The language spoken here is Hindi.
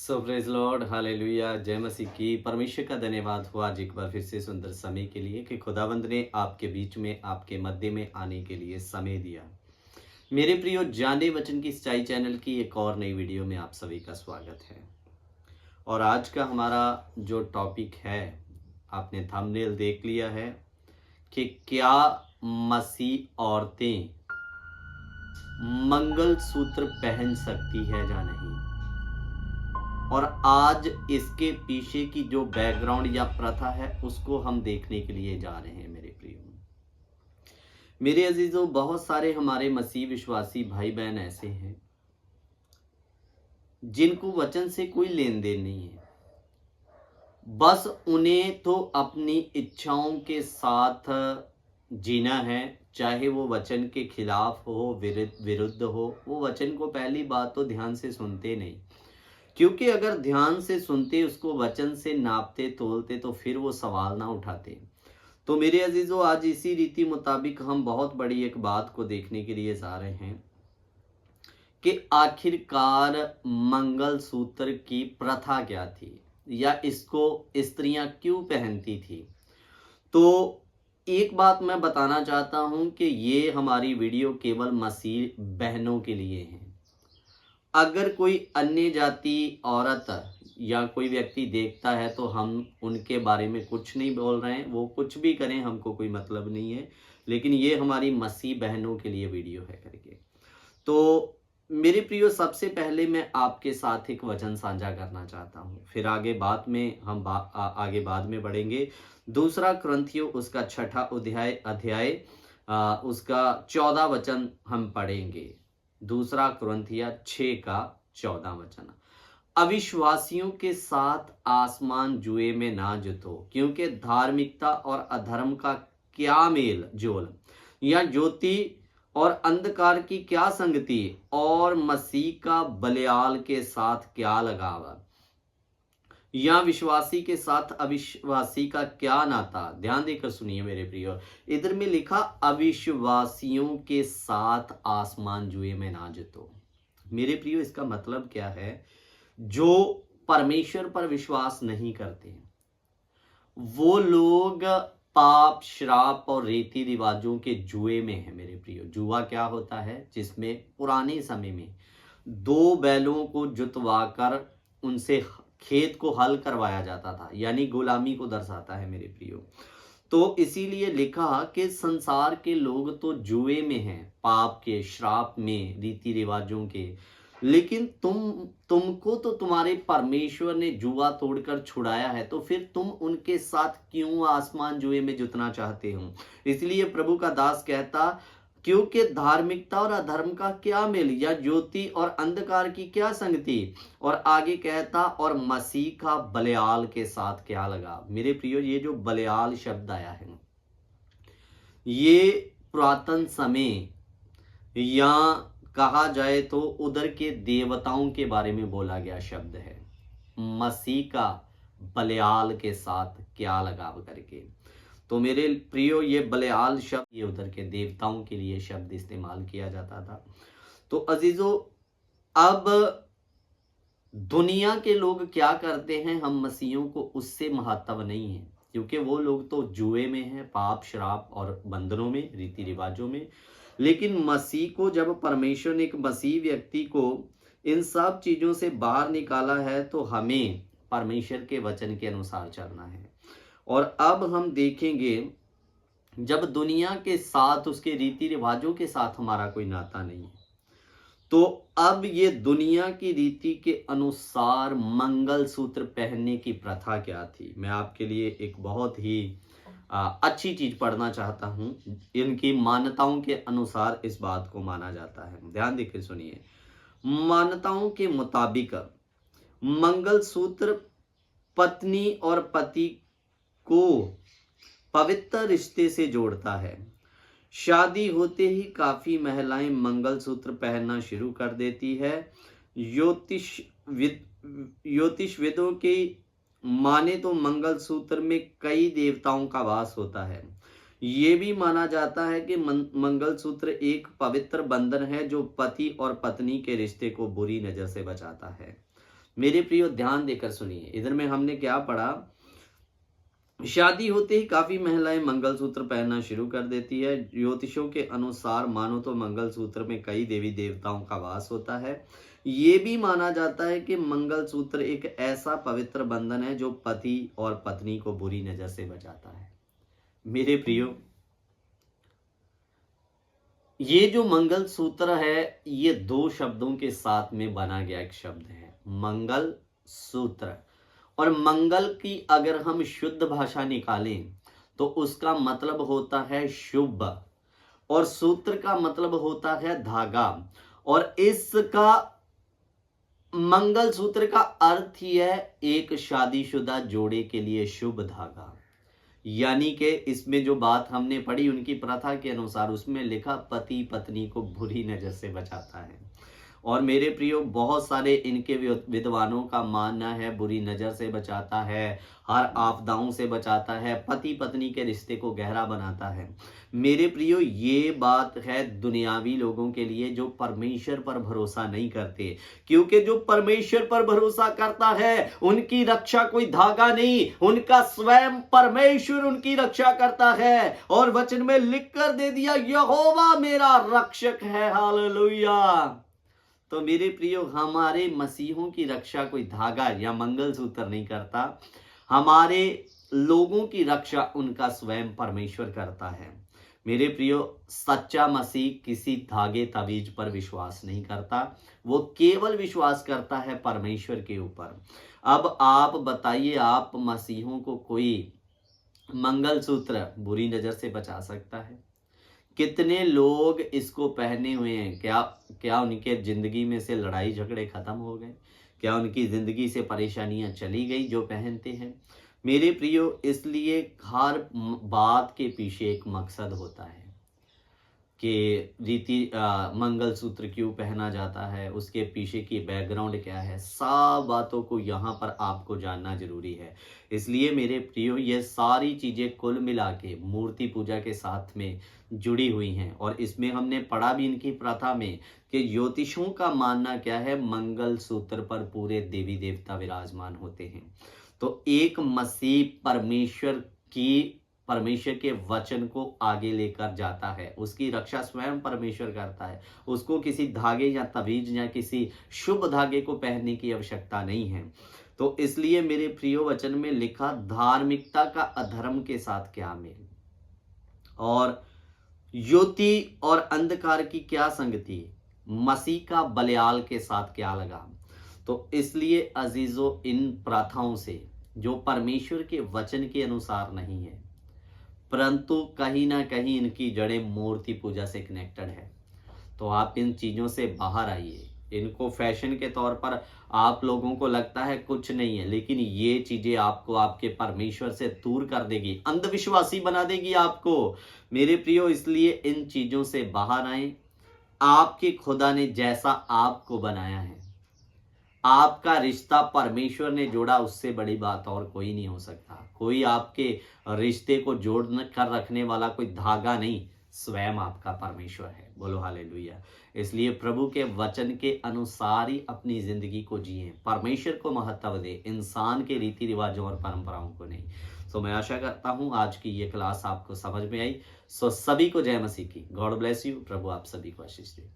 सो प्रेज लॉर्ड हालेलुया जय मसीह की। परमेश्वर का धन्यवाद हो आज एक बार फिर से सुंदर समय के लिए कि खुदावंद ने आपके बीच में आपके मध्य में आने के लिए समय दिया। मेरे प्रियो जाने वचन की सच्चाई चैनल की एक और नई वीडियो में आप सभी का स्वागत है। और आज का हमारा जो टॉपिक है आपने थंबनेल देख लिया है कि क्या मसीह औरतें मंगलसूत्र पहन सकती है या नहीं। और आज इसके पीछे की जो बैकग्राउंड या प्रथा है उसको हम देखने के लिए जा रहे हैं। मेरे प्रियो मेरे अजीजों, बहुत सारे हमारे मसीह विश्वासी भाई बहन ऐसे हैं जिनको वचन से कोई लेन देन नहीं है। बस उन्हें तो अपनी इच्छाओं के साथ जीना है, चाहे वो वचन के खिलाफ हो विरुद्ध हो। वो वचन को पहली बात तो ध्यान से सुनते नहीं, क्योंकि अगर ध्यान से सुनते, उसको वचन से नापते तोलते तो फिर वो सवाल ना उठाते। तो मेरे अजीजों, आज इसी रीति मुताबिक हम बहुत बड़ी एक बात को देखने के लिए जा रहे हैं कि आखिरकार मंगलसूत्र की प्रथा क्या थी या इसको स्त्रियां क्यों पहनती थी। तो एक बात मैं बताना चाहता हूं कि ये हमारी वीडियो केवल मसीह बहनों के लिए है। अगर कोई अन्य जाति औरत या कोई व्यक्ति देखता है तो हम उनके बारे में कुछ नहीं बोल रहे हैं, वो कुछ भी करें, हमको कोई मतलब नहीं है। लेकिन ये हमारी मसीह बहनों के लिए वीडियो है करके। तो मेरे प्रियो, सबसे पहले मैं आपके साथ एक वचन साझा करना चाहता हूँ, फिर आगे बाद में हम आगे बाद में बढ़ेंगे। दूसरा क्रंथियो उसका 6ठा अध्याय उसका 14 वचन हम पढ़ेंगे। दूसरा कुरिन्थिया 6 का 14 वचन। अविश्वासियों के साथ आसमान जुए में ना जुतो, क्योंकि धार्मिकता और अधर्म का क्या मेल जोल, या ज्योति और अंधकार की क्या संगति, और मसीह का बलियाल के साथ क्या लगाव, या विश्वासी के साथ अविश्वासी का क्या नाता। ध्यान देकर सुनिए मेरे प्रियो, इधर में लिखा अविश्वासियों के साथ आसमान जुए में ना जुतो। मेरे प्रियो, इसका मतलब क्या है? जो परमेश्वर पर विश्वास नहीं करते वो लोग पाप, श्राप और रीति रिवाजों के जुए में है। मेरे प्रियो, जुआ क्या होता है? जिसमें पुराने समय में 2 बैलों को जुतवाकर उनसे खेत को हल करवाया जाता था, यानी गुलामी को दर्शाता है मेरे प्रियो। तो इसीलिए लिखा कि संसार के लोग तो जुए में हैं, पाप के, श्राप में, रीति रिवाजों के। लेकिन तुमको तो तुम्हारे परमेश्वर ने जुआ तोड़कर छुड़ाया है, तो फिर तुम उनके साथ क्यों आसमान जुए में जुतना चाहते हो? इसलिए प्रभु का दास कहता, क्योंकि धार्मिकता और अधर्म का क्या मेल, या ज्योति और अंधकार की क्या संगति। और आगे कहता, और मसीह का बलियाल के साथ क्या लगा। मेरे प्रियो, ये जो बलियाल शब्द आया है, ये पुरातन समय या कहा जाए तो उधर के देवताओं के बारे में बोला गया शब्द है। मसीह का बलियाल के साथ क्या लगाव करके। तो मेरे प्रियो, ये बलियाल शब्द ये उधर के देवताओं के लिए शब्द इस्तेमाल किया जाता था। तो अजीजों, अब दुनिया के लोग क्या करते हैं, हम मसीहों को उससे महत्व नहीं है, क्योंकि वो लोग तो जुए में हैं, पाप, श्राप और बंधनों में, रीति रिवाजों में। लेकिन मसीह को, जब परमेश्वर ने एक मसीह व्यक्ति को इन सब चीजों से बाहर निकाला है, तो हमें परमेश्वर के वचन के अनुसार चलना है। और अब हम देखेंगे, जब दुनिया के साथ, उसके रीति रिवाजों के साथ हमारा कोई नाता नहीं है, तो अब ये दुनिया की रीति के अनुसार मंगलसूत्र पहनने की प्रथा क्या थी। मैं आपके लिए एक बहुत ही अच्छी चीज पढ़ना चाहता हूं। इनकी मान्यताओं के अनुसार इस बात को माना जाता है। ध्यान देकर सुनिए। मान्यताओं के मुताबिक मंगलसूत्र पत्नी और पति को पवित्र रिश्ते से जोड़ता है। शादी होते ही काफी महिलाएं मंगलसूत्र पहनना शुरू कर देती है। ज्योतिषविदों की माने तो मंगलसूत्र में कई देवताओं का वास होता है। ये भी माना जाता है कि मंगलसूत्र एक पवित्र बंधन है जो पति और पत्नी के रिश्ते को बुरी नजर से बचाता है। मेरे प्रियो ध्यान देकर सुनिए, इधर में हमने क्या पढ़ा, शादी होते ही काफी महिलाएं मंगलसूत्र पहनना शुरू कर देती है। ज्योतिषों के अनुसार मानो तो मंगलसूत्र में कई देवी देवताओं का वास होता है। ये भी माना जाता है कि मंगलसूत्र एक ऐसा पवित्र बंधन है जो पति और पत्नी को बुरी नजर से बचाता है। मेरे प्रियो, ये जो मंगलसूत्र है, ये दो शब्दों के साथ में बना गया एक शब्द है, मंगल सूत्र। और मंगल की अगर हम शुद्ध भाषा निकालें तो उसका मतलब होता है शुभ, और सूत्र का मतलब होता है धागा। और इसका मंगल सूत्र का अर्थ ही है एक शादीशुदा जोड़े के लिए शुभ धागा। यानी कि इसमें जो बात हमने पढ़ी उनकी प्रथा के अनुसार, उसमें लिखा पति पत्नी को बुरी नजर से बचाता है। और मेरे प्रियो, बहुत सारे इनके विद्वानों का मानना है बुरी नजर से बचाता है, हर आपदाओं से बचाता है, पति पत्नी के रिश्ते को गहरा बनाता है। मेरे प्रियो, ये बात है दुनियावी लोगों के लिए जो परमेश्वर पर भरोसा नहीं करते, क्योंकि जो परमेश्वर पर भरोसा करता है उनकी रक्षा कोई धागा नहीं, उनका स्वयं परमेश्वर उनकी रक्षा करता है। और वचन में लिख कर दे दिया, यहोवा मेरा रक्षक है। हालेलुया। तो मेरे प्रियो, हमारे मसीहों की रक्षा कोई धागा या मंगलसूत्र नहीं करता, हमारे लोगों की रक्षा उनका स्वयं परमेश्वर करता है। मेरे प्रियो, सच्चा मसीह किसी धागे तवीज पर विश्वास नहीं करता, वो केवल विश्वास करता है परमेश्वर के ऊपर। अब आप बताइए, आप मसीहों को कोई मंगलसूत्र बुरी नजर से बचा सकता है? कितने लोग इसको पहने हुए हैं, क्या उनके जिंदगी में से लड़ाई झगड़े खत्म हो गए? क्या उनकी जिंदगी से परेशानियां चली गई जो पहनते हैं? मेरे प्रियो, इसलिए हर बात के पीछे एक मकसद होता है कि मंगलसूत्र क्यों पहना जाता है, उसके पीछे की बैकग्राउंड क्या है, सब बातों को यहाँ पर आपको जानना जरूरी है। इसलिए मेरे प्रियो, ये सारी चीजें कुल मिला के मूर्ति पूजा के साथ में जुड़ी हुई हैं। और इसमें हमने पढ़ा भी इनकी प्रथा में कि ज्योतिषों का मानना क्या है, मंगलसूत्र पर पूरे देवी देवता विराजमान होते हैं। तो एक मसीह परमेश्वर के वचन को आगे लेकर जाता है, उसकी रक्षा स्वयं परमेश्वर करता है, उसको किसी धागे या तवीज या किसी शुभ धागे को पहनने की आवश्यकता नहीं है। तो इसलिए मेरे प्रियो, वचन में लिखा, धार्मिकता का अधर्म के साथ क्या मेल, और ज्योति और अंधकार की क्या संगति, मसीह का बलियाल के साथ क्या लगाव। तो इसलिए अजीजों, इन प्रथाओं से जो परमेश्वर के वचन के अनुसार नहीं है, परंतु कहीं ना कहीं इनकी जड़ें मूर्ति पूजा से कनेक्टेड है, तो आप इन चीज़ों से बाहर आइए। इनको फैशन के तौर पर आप लोगों को लगता है कुछ नहीं है, लेकिन ये चीज़ें आपको आपके परमेश्वर से दूर कर देगी, अंधविश्वासी बना देगी आपको। मेरे प्रियो, इसलिए इन चीज़ों से बाहर आए। आपके खुदा ने जैसा आपको बनाया है, आपका रिश्ता परमेश्वर ने जोड़ा, उससे बड़ी बात और कोई नहीं हो सकता। कोई आपके रिश्ते को जोड़ कर रखने वाला कोई धागा नहीं, स्वयं आपका परमेश्वर है। बोलो हालेलुया। इसलिए प्रभु के वचन के अनुसार ही अपनी जिंदगी को जिए, परमेश्वर को महत्व दे, इंसान के रीति रिवाजों और परंपराओं को नहीं। सो मैं आशा करता हूं आज की ये क्लास आपको समझ में आई। सो सभी को जय मसीह की। God bless you. प्रभु आप सभी को आशीष दे।